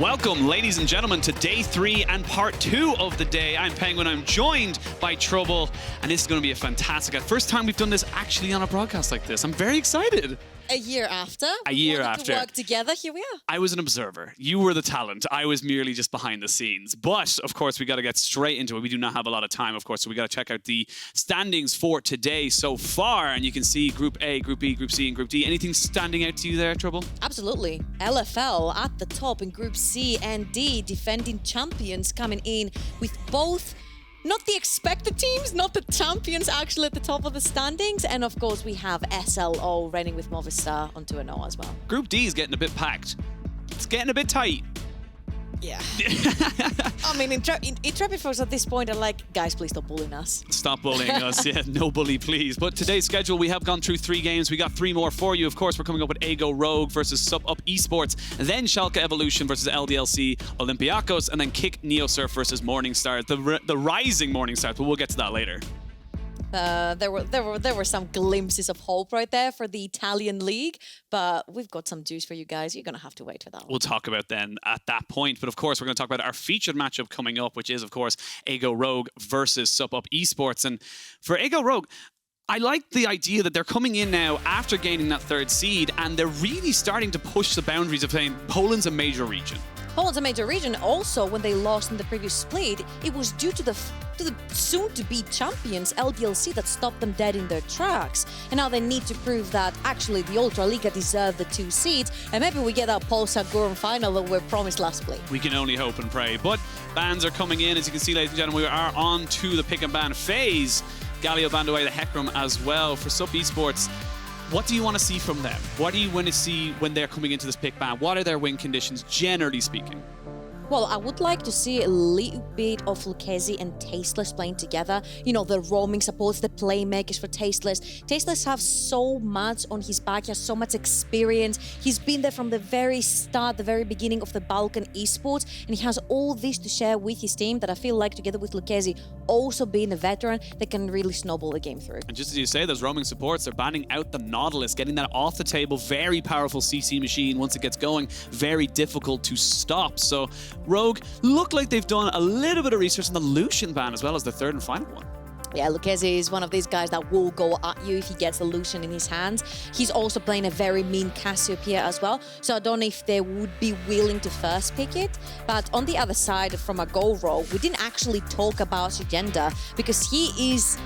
Welcome, ladies and gentlemen, to day 3 and part 2 of the day. I'm Penguin, I'm joined by Trouble, and this is going to be a fantastic... First time we've done this actually on a broadcast like this. I'm very excited. A year after. A year after. To work together, here we are. I was an observer. You were the talent. I was merely just behind the scenes. But, of course, we got to get straight into it. We do not have a lot of time, of course, so we got to check out the standings for today so far. And you can see Group A, Group B, Group C, and Group D. Anything standing out to you there, Trouble? Absolutely. LFL at the top in Group C and D, defending champions coming in with both... not the expected teams, not the champions actually at the top of the standings. And of course, we have SLO running with Movistar on 2-0 as well. Group D is getting a bit packed. It's getting a bit tight. Yeah. I mean, Intrepid folks at this point are like, guys, please stop bullying us. Stop bullying us. Yeah, no bully, please. But today's schedule, we have gone through 3 games. We got 3 more for you. Of course, we're coming up with AGO Rogue versus SuppUp eSports, then Schalke Evolution versus LDLC Olympiacos, and then Kick Neosurf versus Morningstar, the rising Morningstar, but we'll get to that later. There were some glimpses of hope right there for the Italian league, but we've got some juice for you guys. You're going to have to wait for that one. We'll talk about then at that point. But of course, we're going to talk about our featured matchup coming up, which is, of course, AGO Rogue versus SuppUp eSports. And for AGO Rogue, I like the idea that they're coming in now after gaining that 3rd seed, and they're really starting to push the boundaries of saying Poland's a major region. Poland's a major region. Also, when they lost in the previous split, it was due to the soon-to-be champions, LDLC, that stopped them dead in their tracks. And now they need to prove that actually the Ultra Liga deserve the 2 seeds, and maybe we get that Polsa Gurun final that we were promised last split. We can only hope and pray. But bans are coming in. As you can see, ladies and gentlemen, we are on to the pick and ban phase. Galio banned away the Hecarim as well. For SUPP eSports, what do you want to see from them? What do you want to see when they're coming into this pick ban? What are their win conditions, generally speaking? Well, I would like to see a little bit of Lukezy and TasteLess playing together. You know, the roaming supports, the playmakers for TasteLess. TasteLess have so much on his back. He has so much experience. He's been there from the very start, the very beginning of the Balkan esports, and he has all this to share with his team that I feel like, together with Lukezy, also being a veteran, they can really snowball the game through. And just as you say, those roaming supports, they're banning out the Nautilus, getting that off the table. Very powerful CC machine. Once it gets going, very difficult to stop. So Rogue look like they've done a little bit of research on the Lucian ban as well as the 3rd and final one. Yeah, Lukezy is one of these guys that will go at you if he gets the Lucian in his hands. He's also playing a very mean Cassiopeia as well, so I don't know if they would be willing to first pick it. But on the other side, from a Go Rogue, we didn't actually talk about Szygenda because he is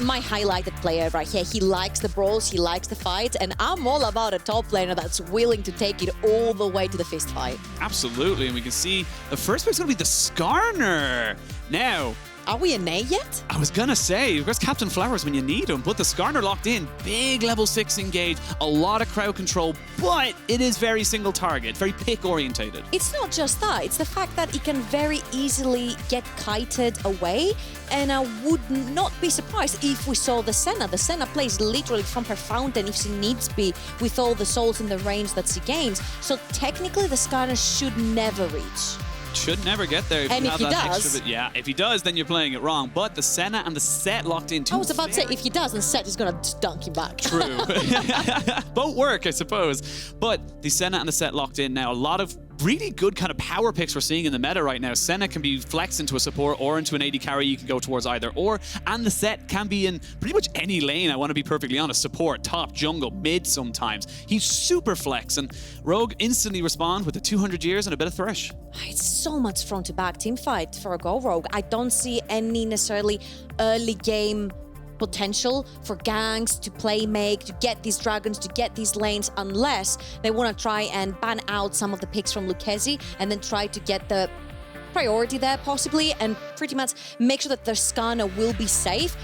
my highlighted player right here. He likes the brawls, he likes the fights, and I'm all about a top laner that's willing to take it all the way to the fist fight. Absolutely, and we can see the first pick's going to be the Skarner. Now, are we in A yet? I was gonna say, of course, Captain Flowers when you need him, but the Skarner locked in, big level 6 engage, a lot of crowd control, but it is very single target, very pick orientated. It's not just that, it's the fact that it can very easily get kited away, and I would not be surprised if we saw the Senna. The Senna plays literally from her fountain if she needs be, with all the souls in the range that she gains, so technically the Skarner should never reach. Should never get there if and you if have he that does, extra bit. Yeah, if he does, then you're playing it wrong. But the Senna and the Sett locked in too. I was about to say, if he does, then Sett is going to dunk him back. True. Both work, I suppose. But the Senna and the Sett locked in now. A lot of really good kind of power picks we're seeing in the meta right now. Senna can be flexed into a support or into an AD carry. You can go towards either or. And the Sett can be in pretty much any lane, I want to be perfectly honest. Support, top, jungle, mid sometimes. He's super flex. And Rogue instantly respond with the 200 years and a bit of Thresh. It's so much front to back team fight for a Go Rogue. I don't see any necessarily early game potential for gangs to play make, to get these dragons, to get these lanes, unless they want to try and ban out some of the picks from Lukezy and then try to get the priority there possibly and pretty much make sure that their Skarner will be safe.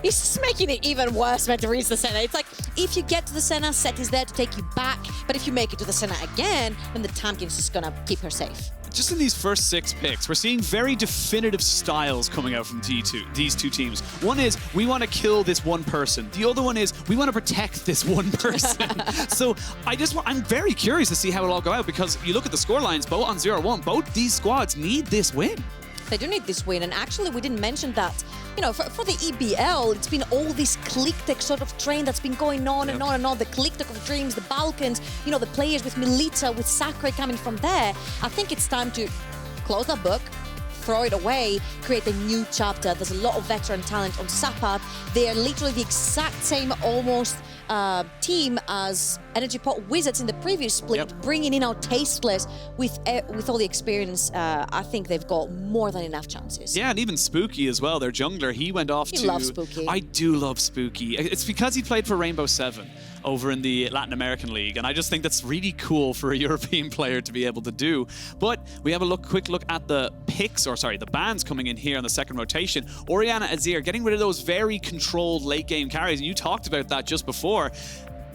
It's just making it even worse when to reach the Senna. It's like, if you get to the Senna, Sett is there to take you back, but if you make it to the Senna again, then the Tahm is just gonna keep her safe. Just in these first 6 picks, we're seeing very definitive styles coming out from these two teams. One is, we want to kill this one person. The other one is, we want to protect this one person. So I'm very curious to see how it'll all go out, because you look at the scorelines, both on 0-1, both these squads need this win. They do need this win, and actually we didn't mention that, you know, for the EBL, it's been all this click tech sort of train that's been going on and on and on. The click tech of Dreams, the Balkans, you know, the players with Milita, with Sakura coming from there. I think it's time to close that book, throw it away, create a new chapter. There's a lot of veteran talent on SuppUp. They are literally the exact same almost team as Energy Pot Wizards in the previous split, bringing in our TasteLess with all the experience. I think they've got more than enough chances. Yeah, and even Spooky as well, their jungler, he went off to... You love Spooky. I do love Spooky. It's because he played for Rainbow Seven over in the Latin American League, and I just think that's really cool for a European player to be able to do. But we have a quick look at the picks, or sorry, the bans coming in here on the second rotation. Orianna Azir getting rid of those very controlled late game carries, and you talked about that just before.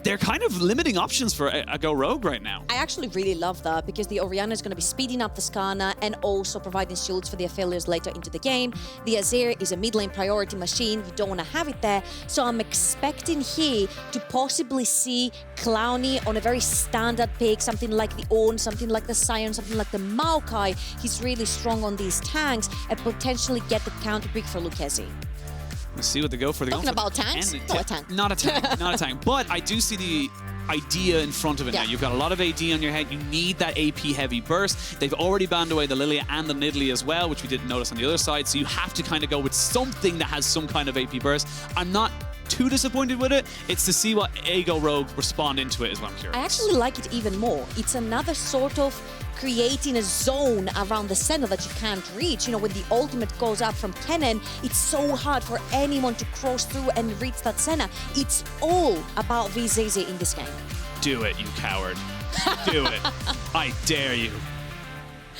They're kind of limiting options for a Go Rogue right now. I actually really love that because the Orianna is going to be speeding up the Skarner and also providing shields for the Aphelios later into the game. The Azir is a mid lane priority machine. You don't want to have it there. So I'm expecting here to possibly see Klowny on a very standard pick, something like the Ornn, something like the Sion, something like the Maokai. He's really strong on these tanks and potentially get the counter pick for Lukezy. Let's see what they go for. Talking about tanks? Not a tank. Not a tank, not a tank. But I do see the idea in front of it now. You've got a lot of AD on your head. You need that AP heavy burst. They've already banned away the Lilia and the Nidalee as well, which we didn't notice on the other side. So you have to kind of go with something that has some kind of AP burst. I'm not too disappointed with it. It's to see what Go Rogue respond into it is what I'm curious. I actually like it even more. It's another sort of creating a zone around the center that you can't reach. You know, when the ultimate goes up from Kennen, it's so hard for anyone to cross through and reach that center. It's all about VZZ in this game. Do it, you coward. Do it. I dare you.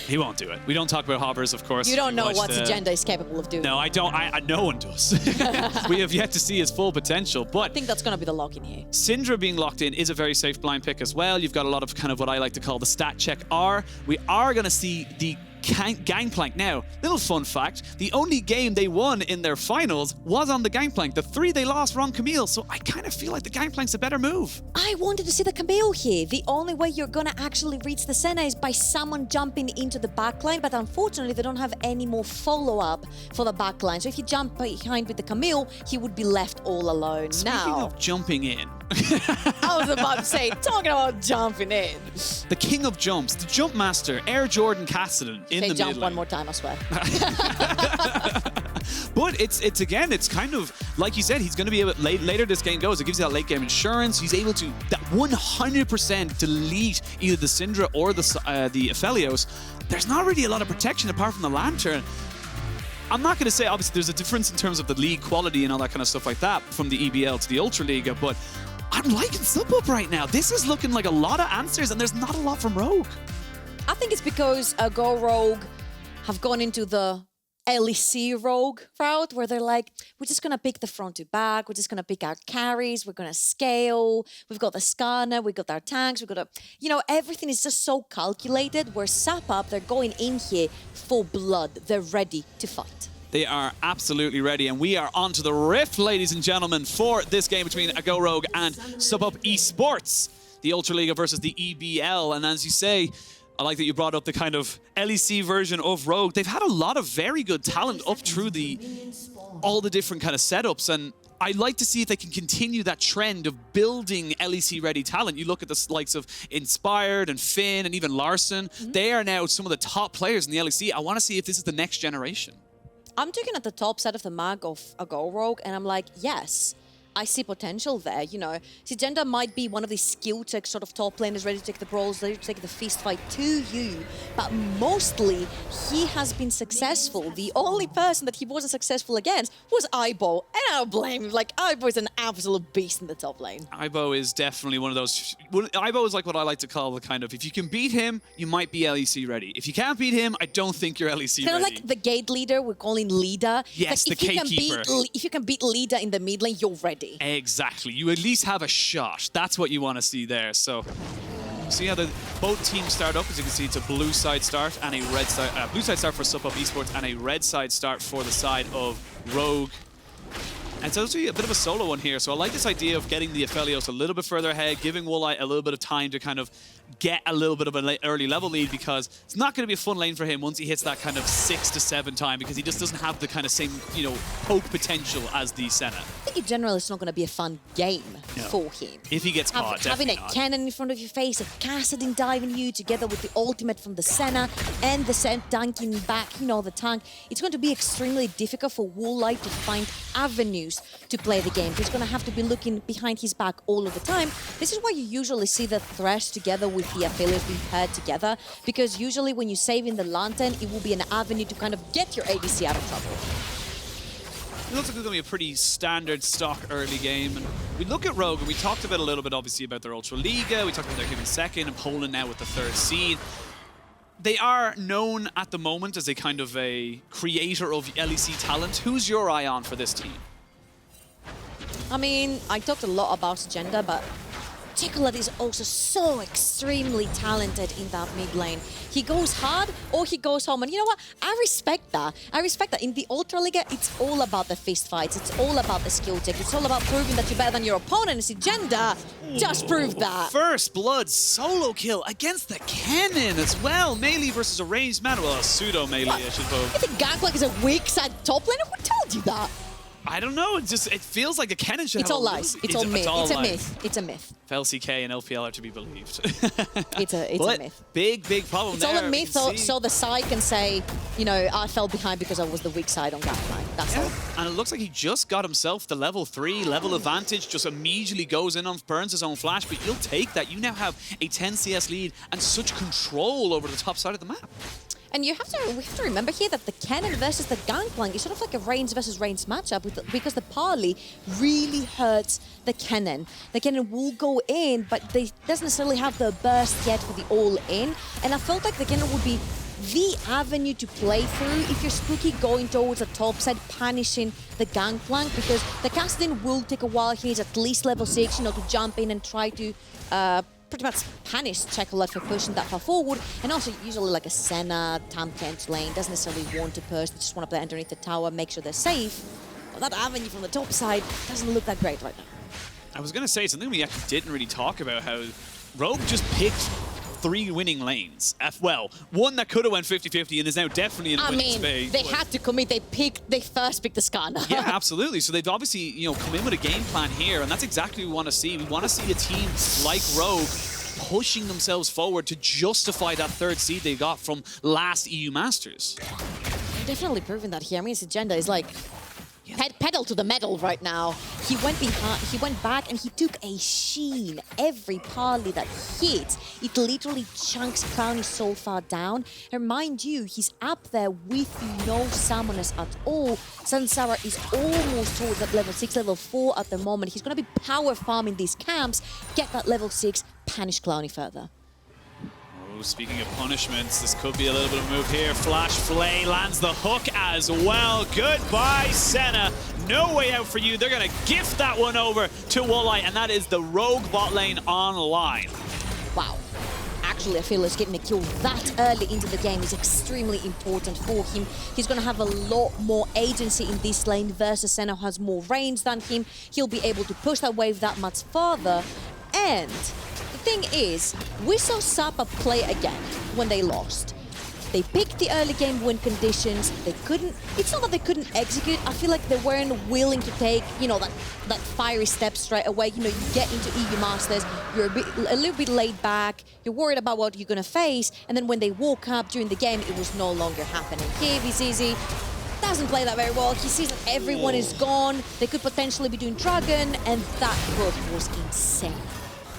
He won't do it. We don't talk about hoppers, of course. You don't know what Szygenda is capable of doing. No, I don't. No one does. We have yet to see his full potential, but... I think that's going to be the lock in here. Syndra being locked in is a very safe blind pick as well. You've got a lot of kind of what I like to call the stat check R. We are going to see the Gangplank. Now, little fun fact, the only game they won in their finals was on the Gangplank. The 3 they lost were on Camille, so I kind of feel like the Gangplank's a better move. I wanted to see the Camille here. The only way you're gonna actually reach the Senna is by someone jumping into the backline, but unfortunately they don't have any more follow-up for the backline. So if you jump behind with the Camille, he would be left all alone. Speaking of jumping in. I was about to say, talking about jumping in. The king of jumps, the jump master, Air Jordan Cassadin in the mid jump lane. one more time, I swear. But it's again, it's kind of, like you said, he's going to be able, later this game goes, it gives you that late game insurance. He's able to, that 100% delete either the Syndra or the Aphelios. There's not really a lot of protection apart from the Lantern. I'm not going to say, obviously, there's a difference in terms of the league quality and all that kind of stuff like that from the EBL to the Ultra Liga, but I'm liking SuppUp right now. This is looking like a lot of answers, and there's not a lot from Rogue. I think it's because Go Rogue have gone into the LEC Rogue route where they're like, we're just going to pick the front to back, we're just going to pick our carries, we're going to scale, we've got the Skarner, we've got our tanks, we've got a, you know, everything is just so calculated, where SuppUp, they're going in here for blood, they're ready to fight. They are absolutely ready, and we are on to the rift, ladies and gentlemen, for this game between Go Rogue and SuppUp eSports, the Ultra Liga versus the EBL. And as you say, I like that you brought up the kind of LEC version of Rogue. They've had a lot of very good talent up through all the different kind of setups, and I'd like to see if they can continue that trend of building LEC-ready talent. You look at the likes of Inspired and Finn and even Larson. They are now some of the top players in the LEC. I want to see if this is the next generation. I'm looking at the top side of the map of Go Rogue, and I'm like, yes, I see potential there. You know, Szygenda might be one of these skill tech sort of top laners, ready to take the brawls, ready to take the fist fight to you, but mostly he has been successful. The only person that he wasn't successful against was Aibo, and I don't blame him. Like, Aibo is an absolute beast in the top lane. Aibo is definitely one of those. Aibo is like what I like to call the kind of, if you can beat him, you might be LEC ready. If you can't beat him, I don't think you're LEC ready. Kind of like the gate leader, we're calling Lida. Yes, like, the gatekeeper. If you can beat Lida in the mid lane, you're ready. Exactly. You at least have a shot. That's what you want to see there. So, see how both teams start up. As you can see, it's a blue side start and a red side. Blue side start for SuppUp eSports and a red side start for the side of Rogue. And it's also a bit of a solo one here, so I like this idea of getting the Aphelios a little bit further ahead, giving Woolite a little bit of time to kind of get a little bit of an early level lead, because it's not going to be a fun lane for him once he hits that kind of 6 to 7 time, because he just doesn't have the kind of same, you know, poke potential as the Senna. I think in general it's not going to be a fun game for him. If he gets caught, having a not. Kennen in front of your face, a Cassadin diving you together with the ultimate from the Senna and the Sett dunking back, you know, the tank, it's going to be extremely difficult for Woolite to find avenues to play the game. He's going to have to be looking behind his back all of the time. This is why you usually see the Thresh together with the Aphelios being paired together, because usually when you save in the Lantern, it will be an avenue to kind of get your ADC out of trouble. It looks like it's going to be a pretty standard stock early game. And we look at Rogue, and we talked about a little bit, obviously, about their Ultra Liga. We talked about their Human second, and Poland now with the 3rd seed. They are known at the moment as a kind of a creator of LEC talent. Who's your eye on for this team? I mean, I talked a lot about Szygenda, but Czekolad is also so extremely talented in that mid lane. He goes hard or he goes home. And you know what? I respect that. I respect that. In the Ultra Liga, it's all about the fist fights. It's all about the skill take. It's all about proving that you're better than your opponent. And Szygenda just proved that. First blood solo kill against the Kennen as well. Melee versus a ranged man. Well, a pseudo melee, I suppose. You think Gangplank is a weak side top laner? Who told you that? I don't know. It feels like the Kennen should It's all lies. It's all myth. It's a myth. It's a myth. FLCK and LPL are to be believed. It's a myth. Big problem there. It's all a myth, so the side can say, you know, I fell behind because I was the weak side on Gangplank. That's all. And it looks like he just got himself the level 3 level advantage, just immediately goes in on, burns his own flash, but you'll take that. You now have a 10 CS lead and such control over the top side of the map. And we have to remember here that the Kennen versus the Gangplank is sort of like a range versus range matchup because the parley really hurts the Kennen. The Kennen will go in, but they doesn't necessarily have the burst yet for the all-in. And I felt like the Kennen would be the avenue to play through if you're Spooky going towards the top side, punishing the Gangplank, because the Cassadin will take a while. He's at least level 6, you know, to jump in and try to pretty much punish Czekolad for pushing that far forward. And also usually like a Senna, Tahm, Kench lane doesn't necessarily want to push. They just want to play underneath the tower, make sure they're safe. But that avenue from the top side doesn't look that great right now. I was going to say something we actually didn't really talk about, how Rogue just picked 3 winning lanes. Well, one that could have went 50-50 and is now definitely in a winning space. They had to commit. They first picked the Skarner. Yeah, absolutely. So they've obviously, you know, come in with a game plan here, and that's exactly what we want to see. We want to see a team like Rogue pushing themselves forward to justify that 3rd seed they got from last EU Masters. They're definitely proving that here. I mean, Szygenda is like pedal to the metal right now. He went behind, he went back, and he took a sheen. Every parley that hits, it literally chunks klowny so far down. And mind you, he's up there with no summoners at all. Zanzarah is almost towards that level 6, level 4 at the moment. He's going to be power farming these camps, get that level 6, punish klowny further. Oh, speaking of punishments, this could be a little bit of a move here. Flash Flay lands the hook as well. Goodbye, Senna. No way out for you. They're going to gift that one over to Woolite, and that is the Rogue bot lane online. Wow. Actually, Aphelios getting a kill that early into the game is extremely important for him. He's going to have a lot more agency in this lane versus Senna, who has more range than him. He'll be able to push that wave that much farther. And the thing is, we saw SuppUp play again when they lost. They picked the early game win conditions. They couldn't, it's not that they couldn't execute. I feel like they weren't willing to take, you know, that fiery step straight away. You know, you get into EU Masters, you're a little bit laid back, you're worried about what you're gonna face, and then when they woke up during the game, it was no longer happening. Here, Easy doesn't play that very well. He sees that everyone is gone. They could potentially be doing Dragon, and that hook was insane.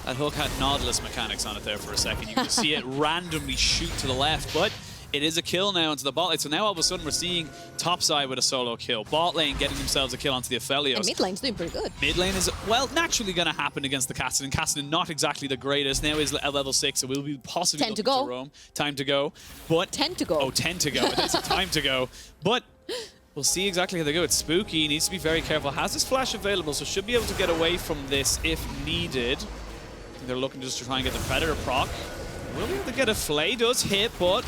That hook had Nautilus mechanics on it there for a second. You can see it randomly shoot to the left, but it is a kill now into the bot lane. So now all of a sudden we're seeing top side with a solo kill. Bot lane getting themselves a kill onto the Aphelios. And mid lane's doing pretty good. Mid lane is, well, naturally going to happen against the Cassadin. Cassadin not exactly the greatest. Now is at level 6, so we'll be possibly 10 to go. Roam. Time to go. But 10 to go. Oh, 10 to go. It is time to go. But we'll see exactly how they go. It's Spooky. He needs to be very careful. Has this flash available, so should be able to get away from this if needed. They're looking just to try and get the Predator proc. Will be able to get a Flay, does hit, but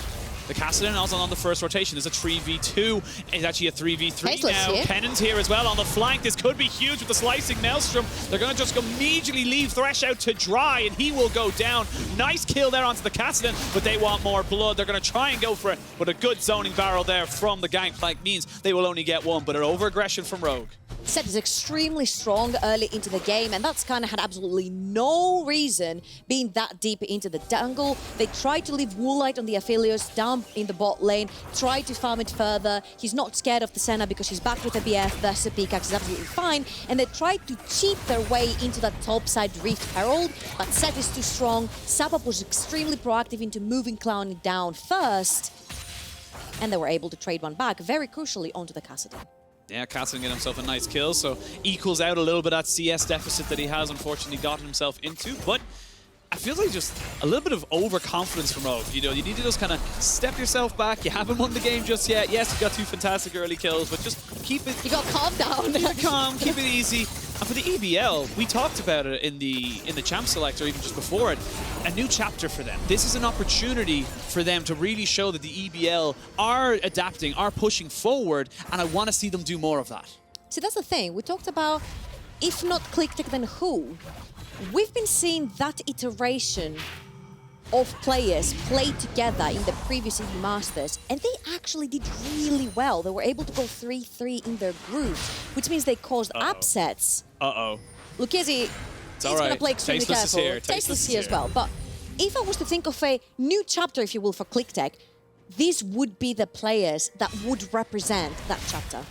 The Cassadin also on the first rotation. There's a 3v2. It's actually a 3v3 now. Here. Kennen's here as well on the flank. This could be huge with the slicing Maelstrom. They're going to just immediately leave Thresh out to dry, and he will go down. Nice kill there onto the Cassadin, but they want more blood. They're going to try and go for it, but a good zoning barrel there from the Gangplank means they will only get one, but an over-aggression from Rogue. Sett is extremely strong early into the game, and that's kind of had absolutely no reason being that deep into the jungle. They tried to leave Woolite on the Aphelios down in the bot lane, tried to farm it further. He's not scared of the Senna because he's back with the BF. The SUPP pickaxe is absolutely fine, and they tried to cheat their way into that top side Rift Herald, but Sett is too strong. SuppUp was extremely proactive into moving klowny down first, and they were able to trade one back, very crucially, onto the Cassadin. Yeah, Cassadin getting himself a nice kill, so equals out a little bit that CS deficit that he has unfortunately gotten himself into, but I feel like just a little bit of overconfidence from Rogue. You know, you need to just kind of step yourself back. You haven't won the game just yet. Yes, you got 2 fantastic early kills, but just keep it... You got calm down. Keep it calm, keep it easy. And for the EBL, we talked about it in the Champ Select, or even just before it, a new chapter for them. This is an opportunity for them to really show that the EBL are adapting, are pushing forward, and I want to see them do more of that. See, that's the thing. We talked about, if not ClickTech, then who? We've been seeing that iteration of players play together in the previous EU Masters, and they actually did really well. They were able to go 3-3 in their groups, which means they caused upsets. Lukezy is going to play extremely careful. TasteLess here as well. But if I was to think of a new chapter, if you will, for ClickTech, these would be the players that would represent that chapter.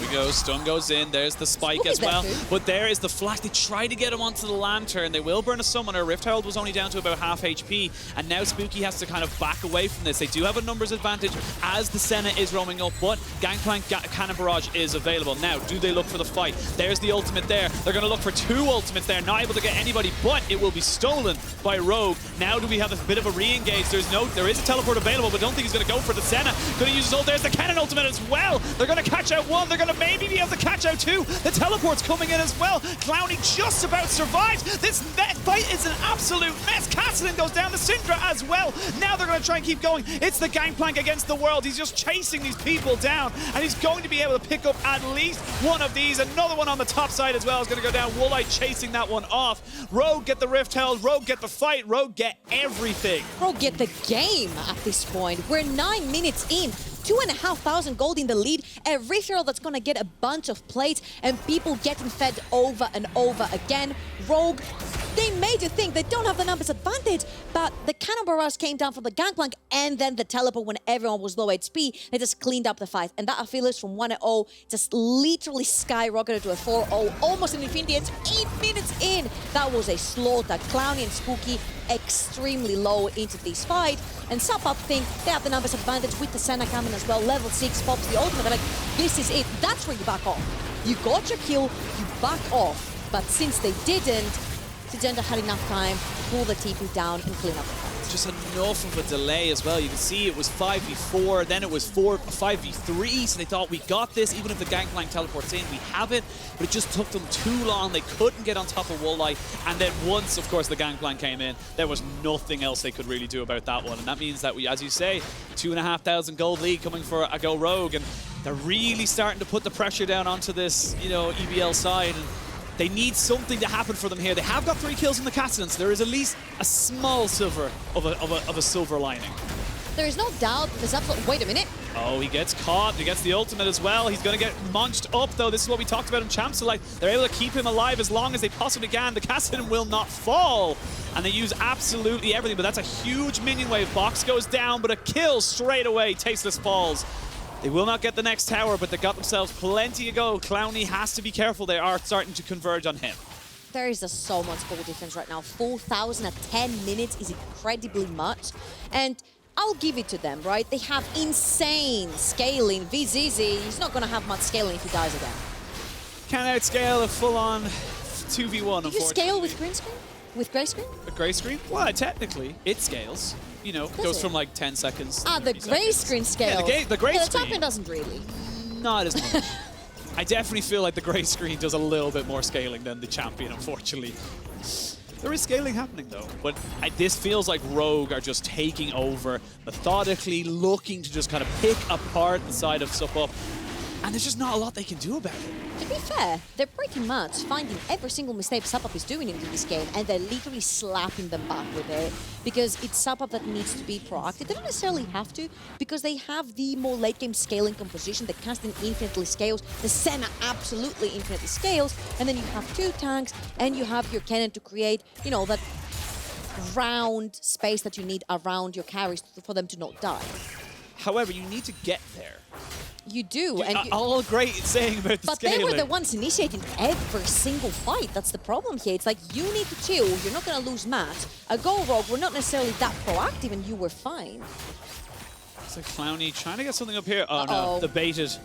We go, stun goes in, there's the spike as well, but there is the flash. They try to get him onto the lantern, they will burn a summoner. Rift Herald was only down to about half HP, and now Spooky has to kind of back away from this. They do have a numbers advantage as the Senna is roaming up, but Gangplank Cannon Barrage is available. Now, do they look for the fight? There's the ultimate there. They're going to look for 2 ultimates there, not able to get anybody, but it will be stolen by Rogue. Now do we have a bit of a re-engage? There is a teleport available, but don't think he's going to go for the Senna. Going to use his ult. There's the Kennen ultimate as well. They're going to catch out one. They're going to maybe be able to catch out 2. The teleport's coming in as well. Klowny just about survived. This fight is an absolute mess. Cassadin goes down. The Syndra as well. Now they're going to try and keep going. It's the Gangplank against the world. He's just chasing these people down, and he's going to be able to pick up at least one of these. Another one on the top side as well is going to go down. Woolite chasing that one off. Rogue get the Rift held. Rogue get the fight. Rogue get everything. Rogue get the game at this point. We're 9 minutes in. 2,500 gold in the lead, a Rift Herald that's gonna get a bunch of plates, and people getting fed over and over again. Rogue, they made you think they don't have the numbers advantage, but the Cannon Barrage came down from the Gangplank, and then the teleport when everyone was low HP, they just cleaned up the fight. And that Aphelios from 1-0 just literally skyrocketed to a 4-0, almost an infinity. It's 8 minutes in. That was a slaughter. Klowny and Spooky extremely low into this fight, and SuppUp think they have the numbers advantage with the Senna coming as well. Level 6 pops the ultimate. They're like, this is it. That's where you back off. You got your kill, you back off. But since they didn't, Szygenda had enough time to pull the TP down and clean up the fight. Just enough of a delay as well. You can see it was 5v4, then it was 5v3, so they thought we got this. Even if the Gangplank teleports in, we have it, but it just took them too long. They couldn't get on top of Woolite, and then once, of course, the Gangplank came in, there was nothing else they could really do about that one, and that means that we, as you say, 2,500 gold lead coming for a Go Rogue, and they're really starting to put the pressure down onto this, you know, EBL side, and they need something to happen for them here. They have got 3 kills in the Cassadin, so there is at least a small silver of a silver lining. There is no doubt there's absolute... Wait a minute. Oh, he gets caught. He gets the ultimate as well. He's going to get munched up, though. This is what we talked about in Champ Select. They're able to keep him alive as long as they possibly can. The Cassadin will not fall, and they use absolutely everything, but that's a huge minion wave. Box goes down, but a kill straight away. TasteLess falls. They will not get the next tower, but they got themselves plenty to go. Klowny has to be careful. They are starting to converge on him. There is just so much goal difference right now. 4,000 at 10 minutes is incredibly much. And I'll give it to them, right? They have insane scaling. VZZ, he's not going to have much scaling if he dies again. Can't outscale a full-on 2v1, unfortunately. Do you scale with green screen? With grey screen? A grey screen? Well, technically, it scales. You know, goes from like 10 seconds. Ah, the grey screen scale. Yeah, the grey screen. The top end doesn't really. Not as much. I definitely feel like the grey screen does a little bit more scaling than the champion, unfortunately. There is scaling happening though, but this feels like Rogue are just taking over, methodically looking to just kind of pick apart the side of SuppUp, and there's just not a lot they can do about it. To be fair, they're pretty much finding every single mistake SuppUp is doing in this game, and they're literally slapping them back with it, because it's SuppUp that needs to be proactive. They don't necessarily have to, because they have the more late game scaling composition. The Cassadin infinitely scales, the Senna absolutely infinitely scales, and then you have 2 tanks, and you have your Kennen to create, you know, that round space that you need around your carries for them to not die. However, you need to get there. You do, and all great saying about the scaling. But they were the ones initiating every single fight. That's the problem here. It's like, you need to chill. You're not going to lose match. A Go Rogue, we're not necessarily that proactive, and you were fine. It's like Klowny trying to get something up here. Oh no, they're baited.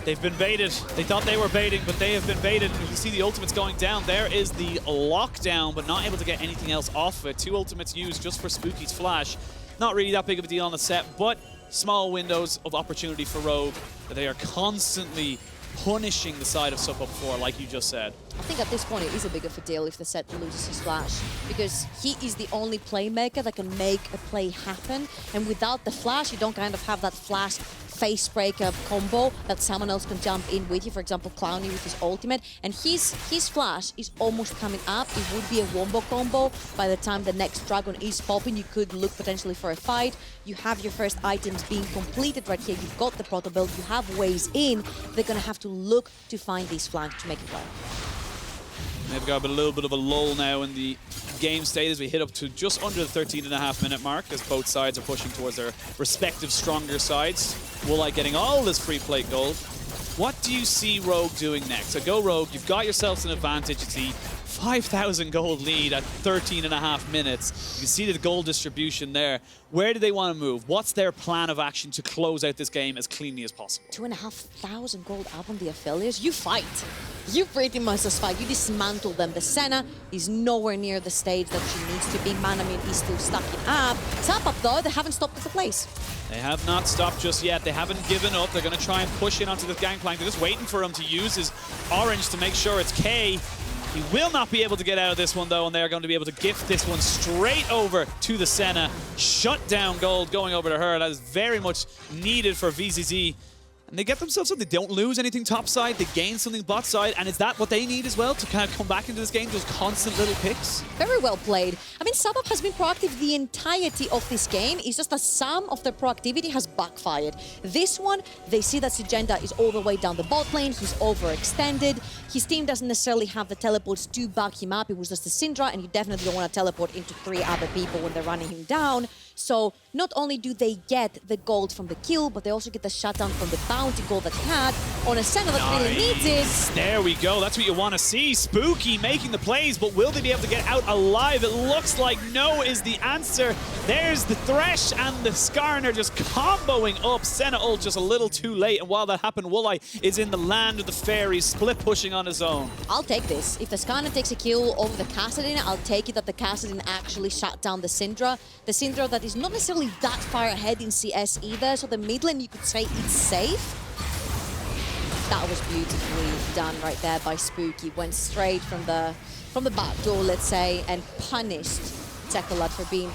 They've been baited. They thought they were baiting, but they have been baited. And you can see the ultimates going down. There is the lockdown, but not able to get anything else off of it. 2 ultimates used just for Spooky's flash. Not really that big of a deal on the set, but small windows of opportunity for Rogue that they are constantly punishing the side of SuppUp for, like you just said. I think at this point it is a big of a deal if the Sett loses his flash, because he is the only playmaker that can make a play happen, and without the flash you don't kind of have that flash face breaker combo that someone else can jump in with you. For example, Klowny with his ultimate, and his flash is almost coming up. It would be a wombo combo by the time the next dragon is popping. You could look potentially for a fight. You have your first items being completed right here. You've got the proto build, you have ways in. They're gonna have to look to find these flanks to make it work. They've got a little bit of a lull now in the game state as we hit up to just under the 13.5-minute mark, as both sides are pushing towards their respective stronger sides. Woolite getting all this free plate gold. What do you see Rogue doing next? So go Rogue, you've got yourselves an advantage. It's the 5,000 gold lead at 13.5 minutes. You can see the gold distribution there. Where do they want to move? What's their plan of action to close out this game as cleanly as possible? 2,500 gold up on the Aphelios. You fight. You pretty much just fight. You dismantle them. The Senna is nowhere near the stage that she needs to be. Manamune is still stuck in up. SuppUp though, they haven't stopped at the place. They have not stopped just yet. They haven't given up. They're going to try and push in onto this Gangplank. They're just waiting for him to use his orange to make sure it's K. He will not be able to get out of this one, though, and they're going to be able to gift this one straight over to the Senna. Shut down gold going over to her. That is very much needed for VZZ. And they get themselves something. They don't lose anything top side. They gain something bot side. And is that what they need as well to kind of come back into this game? Those constant little picks? Very well played. I mean, SuppUp has been proactive the entirety of this game. It's just that some of their proactivity has backfired. This one, they see that Szygenda is all the way down the bot lane. He's overextended. His team doesn't necessarily have the teleports to back him up. It was just the Syndra, and you definitely don't want to teleport into 3 other people when they're running him down. So not only do they get the gold from the kill, but they also get the shutdown from the bounty gold that he had on a Senna that really needs it. There we go. That's what you want to see. Spooky making the plays, but will they be able to get out alive? It looks like no is the answer. There's the Thresh and the Skarner just comboing up. Senna ult just a little too late, and while that happened, Woolite is in the land of the fairies, split pushing on his own. I'll take this. If the Skarner takes a kill over the Cassadin, I'll take it that the Cassadin actually shut down the Syndra. The Syndra that is not necessarily that far ahead in CS either, so the mid lane, you could say it's safe. That was beautifully done right there by Spooky. Went straight from the back door, let's say, and punished Czekolad for being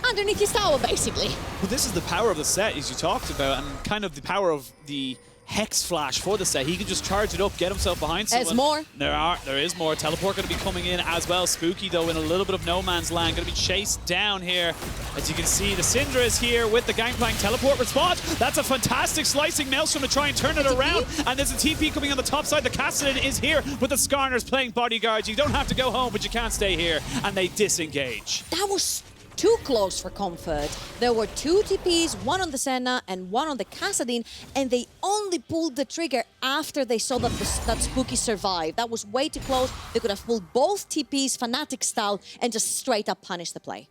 underneath his tower, basically. Well, this is the power of the set, as you talked about, and kind of the power of the Hex Flash for the set. He can just charge it up, get himself behind someone. There's more. There is more. Teleport going to be coming in as well. Spooky, though, in a little bit of no man's land. Going to be chased down here. As you can see, the Syndra is here with the Gangplank teleport response. That's a fantastic slicing Maelstrom to try and turn it around. And there's a TP coming on the top side. The Cassadin is here with the Skarners playing bodyguards. You don't have to go home, but you can't stay here. And they disengage. That was too close for comfort. There were 2 TPs, one on the Senna and one on the Cassadin, and they only pulled the trigger after they saw that that Spooky survived. That was way too close. They could have pulled both TPs, Fnatic style, and just straight up punished the play.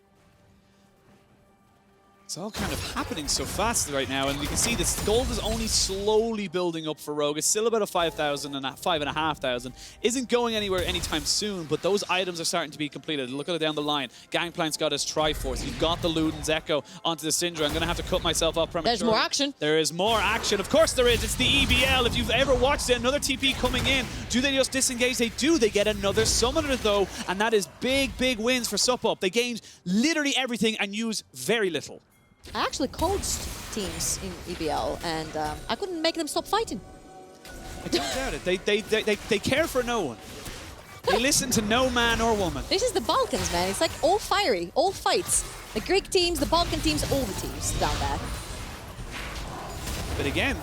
It's all kind of happening so fast right now, and you can see this gold is only slowly building up for Rogue. It's still about a 5,000 and 5,500. Isn't going anywhere anytime soon, but those items are starting to be completed. Look at it down the line. Gangplank's got his Triforce. You've got the Luden's Echo onto the Syndra. I'm going to have to cut myself off prematurely. There's more action. There is more action. Of course there is. It's the EBL. If you've ever watched it, another TP coming in. Do they just disengage? They do. They get another Summoner, though, and that is big, big wins for SuppUp. They gained literally everything and used very little. I actually coached teams in EBL, and I couldn't make them stop fighting. I don't doubt it. They care for no one. They listen to no man or woman. This is the Balkans, man. It's like all fiery, all fights. The Greek teams, the Balkan teams, all the teams down there. But again,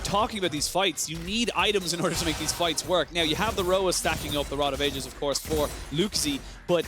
talking about these fights, you need items in order to make these fights work. Now, you have the Roa stacking up the Rod of Ages, of course, for Lukezy, but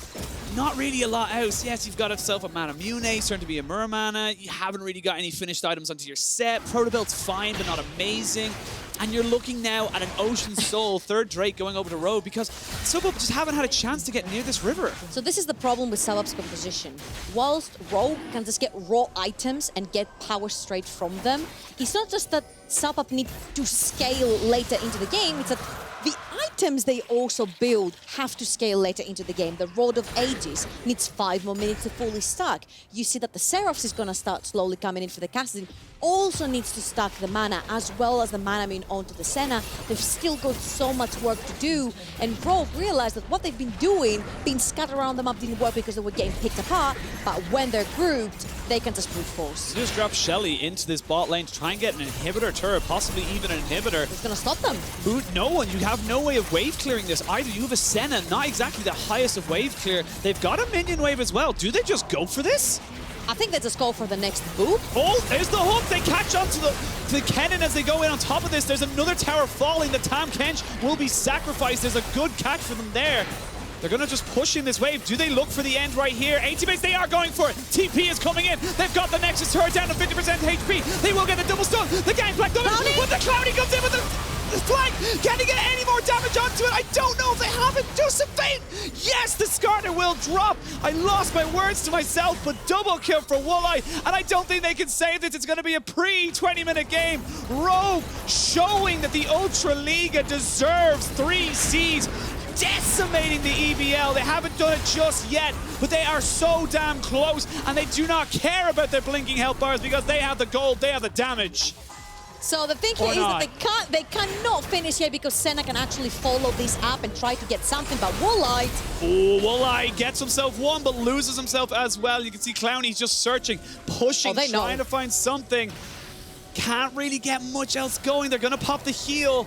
not really a lot else. Yes, you've got yourself a Mana Mune, starting to be a Mermana. You haven't really got any finished items onto your set. Protobelt's fine, but not amazing. And you're looking now at an Ocean Soul, third Drake going over to Rogue because SuppUp just haven't had a chance to get near this river. So this is the problem with SuppUp's composition. Whilst Rogue can just get raw items and get power straight from them, it's not just that SuppUp need to scale later into the game, it's that the items they also build have to scale later into the game. The Rod of Ages needs 5 more minutes to fully stack. You see that the Seraphs is going to start slowly coming in for the Cassadin. Also needs to stack the mana as well as the mana mine onto the Senna. They've still got so much work to do, and Rogue realized that what they've been doing, being scattered around the map, didn't work because they were getting picked apart, but when they're grouped, they can just brute force. You just drop Shelly into this bot lane to try and get an inhibitor turret, possibly even an inhibitor. It's gonna stop them. No one, you have no way of wave clearing this either. You have a Senna, not exactly the highest of wave clear. They've got a minion wave as well. Do they just go for this? I think they just go for the next boop. Oh, there's the hook. They catch on to the Kennen as they go in on top of this. There's another tower falling. The Tahm Kench will be sacrificed. There's a good catch for them there. They're going to just push in this wave. Do they look for the end right here? 80 base, they are going for it. TP is coming in. They've got the Nexus turret down to 50% HP. They will get the double stun. The Gangplank, but the Cloudy comes in with the flank. Can they get any more damage onto it? I don't know if they have it. Josephine! Yes, the Skarner will drop. I lost my words to myself, but double kill for Woolite, and I don't think they can save this. It's going to be a pre-20-minute game. Rogue showing that the Ultra Liga deserves 3 Cs. Decimating the EBL. They haven't done it just yet, but they are so damn close, and they do not care about their blinking health bars because they have the gold, they have the damage. So the thing here is that they cannot finish here because Senna can actually follow this up and try to get something, but Woolite... Oh, Woolite gets himself one, but loses himself as well. You can see Clowny's just searching, pushing, trying to find something. Can't really get much else going. They're going to pop the heal.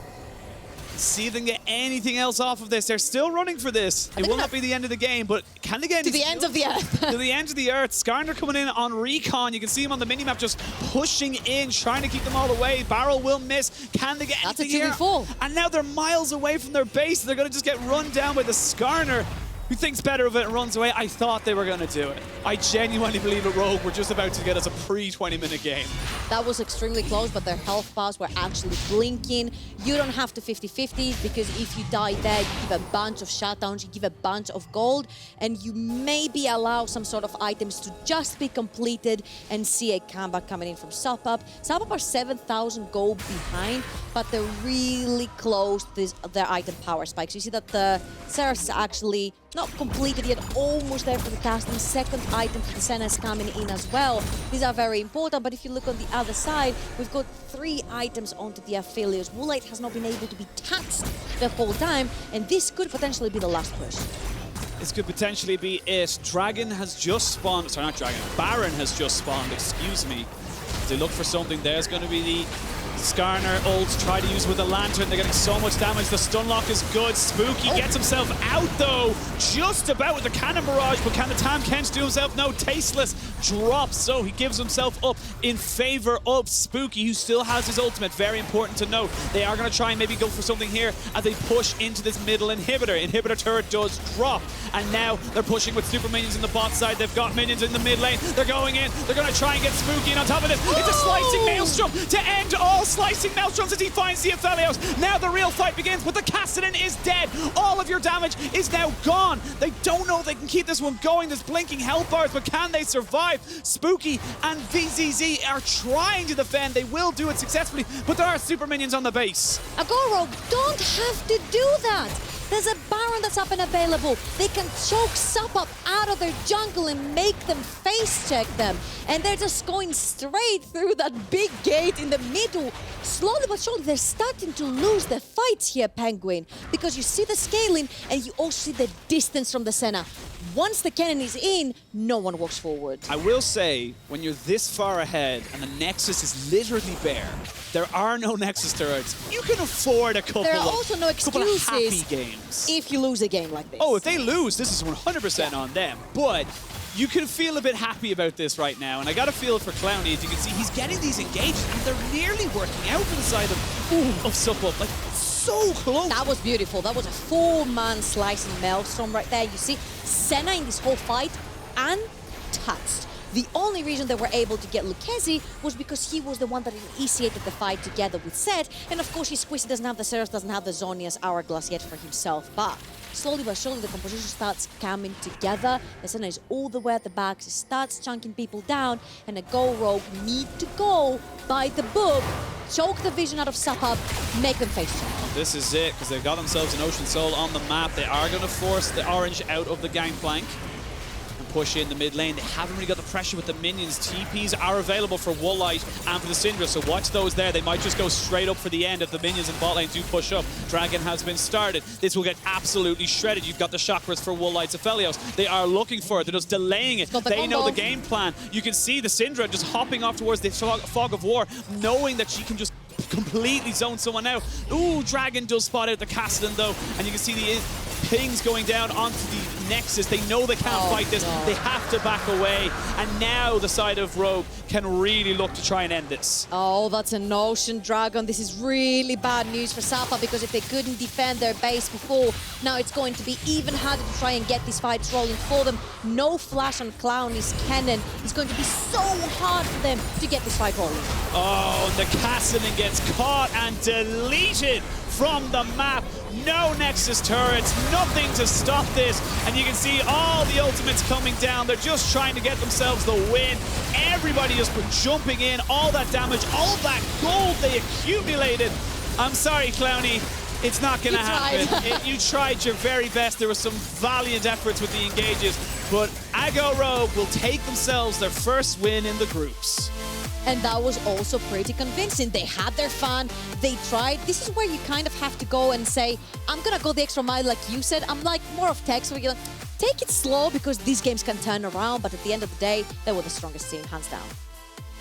See if they can get anything else off of this. They're still running for this. It will not be the end of the game, but can they get to the end of the earth? To the end of the earth. Skarner coming in on recon. You can see him on the minimap just pushing in, trying to keep them all away. Barrel will miss. Can they get anything here? That's a 2v4. And now they're miles away from their base. They're going to just get run down by the Skarner, who thinks better of it and runs away. I thought they were going to do it. I genuinely believe at Rogue we're just about to get us a pre-20-minute game. That was extremely close, but their health bars were actually blinking. You don't have to 50-50 because if you die there, you give a bunch of shutdowns, you give a bunch of gold, and you maybe allow some sort of items to just be completed and see a comeback coming in from SuppUp. SuppUp are 7,000 gold behind, but they're really close to their item power spikes. You see that the Ceres is actually not completed yet, almost there for the cast, and the second item for the Senna is coming in as well. These are very important, but if you look on the other side, we've got 3 items onto the Aphelios. Woolite has not been able to be touched the whole time, and this could potentially be the last push. This could potentially be it. Dragon has just spawned, sorry, not Dragon, Baron has just spawned, excuse me. As they look for something, there's going to be the Skarner ult, try to use with the lantern. They're getting so much damage. The stun lock is good. Spooky gets himself out though, just about with the cannon barrage, but can the Tahm Kench do himself? No, TasteLess drops, so he gives himself up in favor of Spooky, who still has his ultimate. Very important to note. They are going to try and maybe go for something here as they push into this middle inhibitor. Inhibitor turret does drop, and now they're pushing with super minions in the bot side. They've got minions in the mid lane. They're going in. They're going to try and get Spooky in on top of this. It's a slicing maelstrom to end all slicing maelstroms as he finds the Aphelios. Now the real fight begins, but the Cassadin is dead. All of your damage is now gone. They don't know if they can keep this one going. There's blinking health bars, but can they survive? Spooky and VZZ are trying to defend. They will do it successfully, but there are super minions on the base. Agoro don't have to do that. There's a Baron Baron that's up and available. They can choke SuppUp out of their jungle and make them face check them. And they're just going straight through that big gate in the middle. Slowly but surely, they're starting to lose the fights here, Penguin. Because you see the scaling and you also see the distance from the Senna. Once the Kennen is in, no one walks forward. I will say, when you're this far ahead and the Nexus is literally bare, there are no Nexus turrets. You can afford a couple There are also no couple of excuses happy games. if you lose a game like this. Oh, if they lose, this is 100% on them. But you can feel a bit happy about this right now. And I got to feel it for klowny. As you can see, he's getting these engages and they're nearly working out for the side of SuppUp. Like, so close. That was beautiful. That was a full-man slicing maelstrom right there. You see, Senna in this whole fight untouched. The only reason they were able to get Lukezy was because he was the one that initiated the fight together with Sett. And of course, Squishy doesn't have the Ceres, doesn't have the Zhonya's Hourglass yet for himself. But slowly but surely, the composition starts coming together. The Senna is all the way at the back. He starts chunking people down. And a Go Rogue need to go by the book, choke the vision out of SuppUp, make them face check. This is it, because they've got themselves an Ocean Soul on the map. They are going to force the orange out of the Gangplank and push in the mid lane. They haven't really got the pressure with the minions. TPs are available for Woolite and for the Syndra, so watch those there. They might just go straight up for the end if the minions in bot lane do push up. Dragon has been started. This will get absolutely shredded. You've got the chakras for Woolite's Aphelios. They are looking for it. They're just delaying it. They know the game plan. You can see the Syndra just hopping off towards the fog of war, knowing that she can just completely zone someone out. Ooh, Dragon does spot out the Cassadin though, and you can see the pings going down onto the Nexus. They know they can't fight this. No. They have to back away, and now the side of Rogue can really look to try and end this. Oh, that's an Ocean Dragon. This is really bad news for SuppUp, because if they couldn't defend their base before, now it's going to be even harder to try and get these fights rolling for them. No flash on klowny's Kennen. It's going to be so hard for them to get this fight rolling. Oh, and the Cassadin gets caught and deleted from the map. No Nexus turrets, nothing to stop this. And you can see all the ultimates coming down. They're just trying to get themselves the win. Everybody just jumping in, all that damage, all that gold they accumulated. I'm sorry, klowny. It's not going to happen. You tried your very best. There were some valiant efforts with the engages, but Aggo Rogue will take themselves their first win in the groups. And that was also pretty convincing. They had their fun. They tried. This is where you kind of have to go and say, I'm going to go the extra mile like you said. I'm like more of text where you're like, take it slow because these games can turn around. But at the end of the day, they were the strongest team, hands down.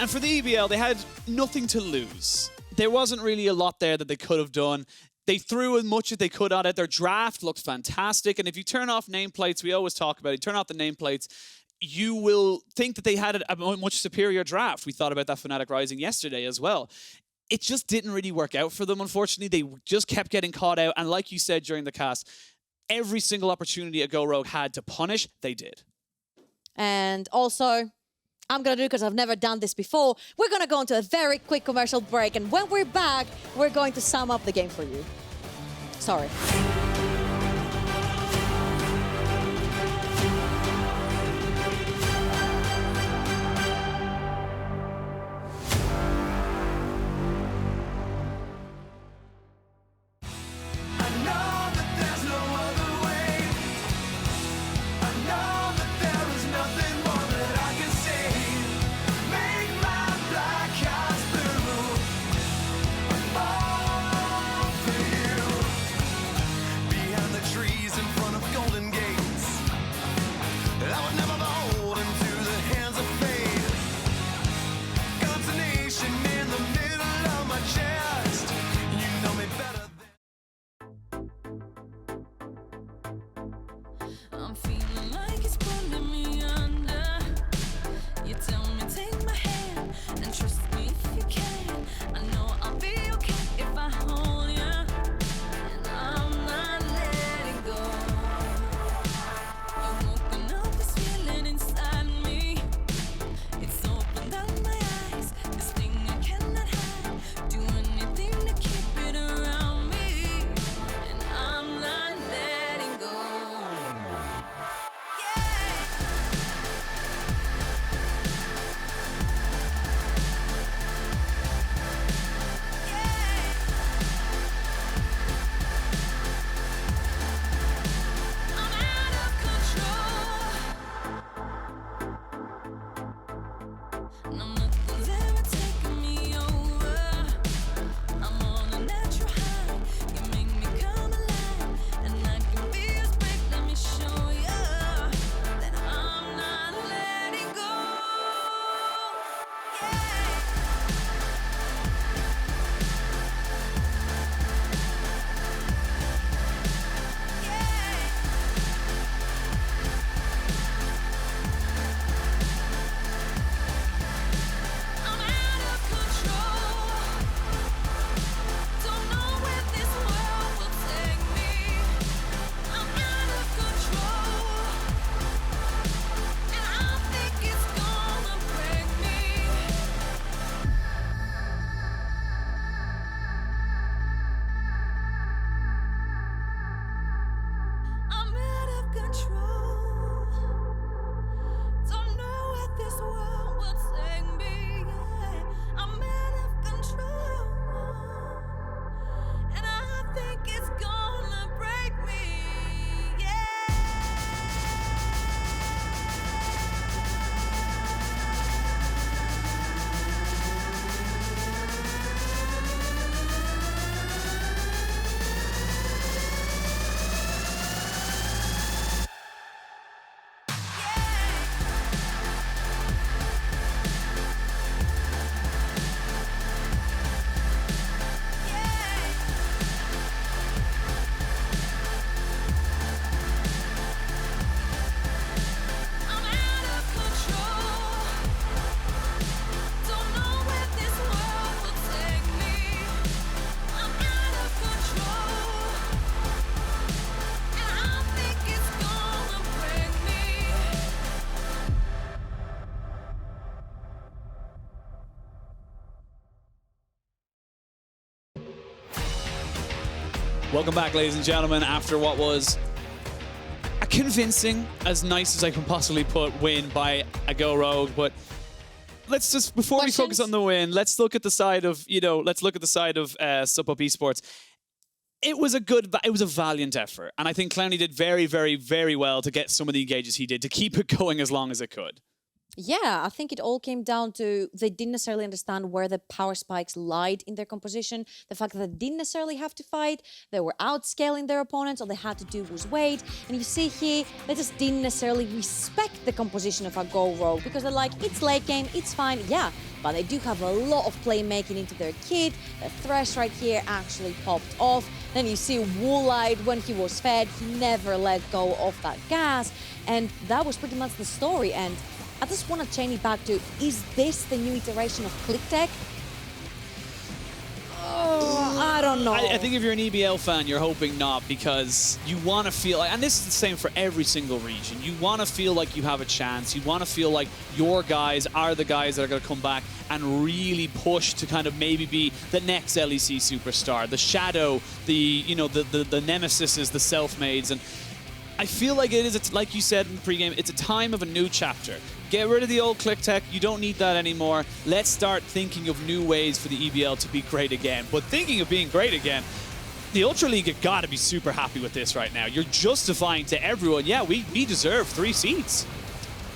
And for the EBL, they had nothing to lose. There wasn't really a lot there that they could have done. They threw as much as they could at it. Their draft looked fantastic. And if you turn off nameplates, we always talk about it, turn off the nameplates, you will think that they had a much superior draft. We thought about that Fnatic Rising yesterday as well. It just didn't really work out for them, unfortunately. They just kept getting caught out. And like you said during the cast, every single opportunity a Go Rogue had to punish, they did. And also, I'm going to do it because I've never done this before. We're going to go into a very quick commercial break. And when we're back, we're going to sum up the game for you. Sorry. Welcome back, ladies and gentlemen, after what was a convincing, as nice as I can possibly put, win by a Go Rogue. But let's just, before we focus on the win, let's look at the side of, SuppUp eSports. It was a valiant effort. And I think klowny did very, very, very well to get some of the engages he did, to keep it going as long as it could. Yeah, I think it all came down to they didn't necessarily understand where the power spikes lied in their composition. The fact that they didn't necessarily have to fight, they were outscaling their opponents, all they had to do was wait. And you see here, they just didn't necessarily respect the composition of a Go Rogue because they're like, it's late game, it's fine, yeah. But they do have a lot of playmaking into their kit. The Thresh right here actually popped off. Then you see Woolite, when he was fed, he never let go of that gas. And that was pretty much the story. And I just want to chain it back to, is this the new iteration of ClickTech? Oh, I don't know. I think if you're an EBL fan, you're hoping not, because you want to feel, and this is the same for every single region, you want to feel like you have a chance. You want to feel like your guys are the guys that are going to come back and really push to kind of maybe be the next LEC superstar, the shadow, the nemesises, the self-mades. And I feel like it is, like you said in the pregame, it's a time of a new chapter. Get rid of the old ClickTech. You don't need that anymore. Let's start thinking of new ways for the EBL to be great again. But thinking of being great again, the Ultra League have got to be super happy with this right now. You're justifying to everyone, yeah, we deserve 3 seats.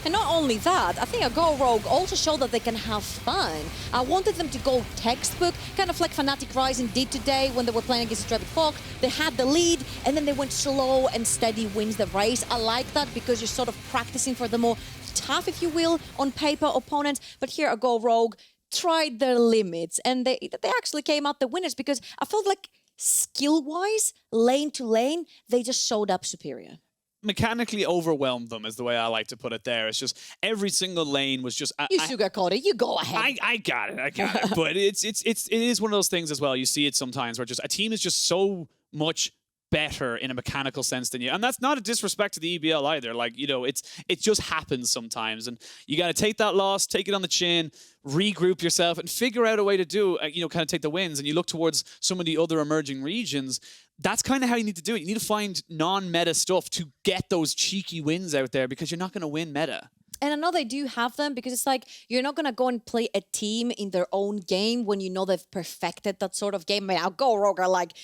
And not only that, I think a Go Rogue also showed that they can have fun. I wanted them to go textbook, kind of like Fnatic Rising did today when they were playing against Dravid Fox. They had the lead, and then they went slow and steady wins the race. I like that because you're sort of practicing for the more tough, if you will, on paper opponents. But here a Go Rogue tried their limits, and they actually came out the winners because I felt like skill-wise, lane to lane, they just showed up superior. Mechanically overwhelmed them is the way I like to put it there. It's just every single lane was just... You sugarcoat it. You go ahead. I got it. But it is one of those things as well. You see it sometimes where just a team is just so much better in a mechanical sense than you. And that's not a disrespect to the EBL either. Like, it just happens sometimes. And you got to take that loss, take it on the chin, regroup yourself, and figure out a way to do, kind of take the wins. And you look towards some of the other emerging regions. That's kind of how you need to do it. You need to find non-meta stuff to get those cheeky wins out there because you're not going to win meta. And I know they do have them because it's like you're not going to go and play a team in their own game when you know they've perfected that sort of game. I mean, Go Rogue are like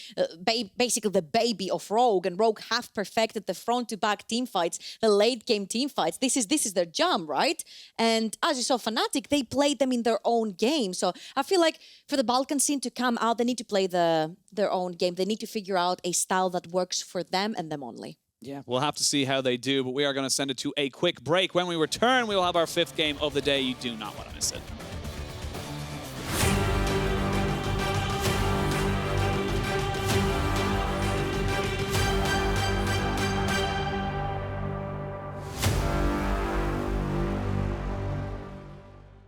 basically the baby of Rogue, and Rogue have perfected the front-to-back team fights, the late-game team fights. This is their jam, right? And as you saw Fnatic, they played them in their own game. So I feel like for the Balkan scene to come out, they need to play their own game. They need to figure out a style that works for them and them only. Yeah, we'll have to see how they do, but we are going to send it to a quick break. When we return, we will have our 5th game of the day. You do not want to miss it.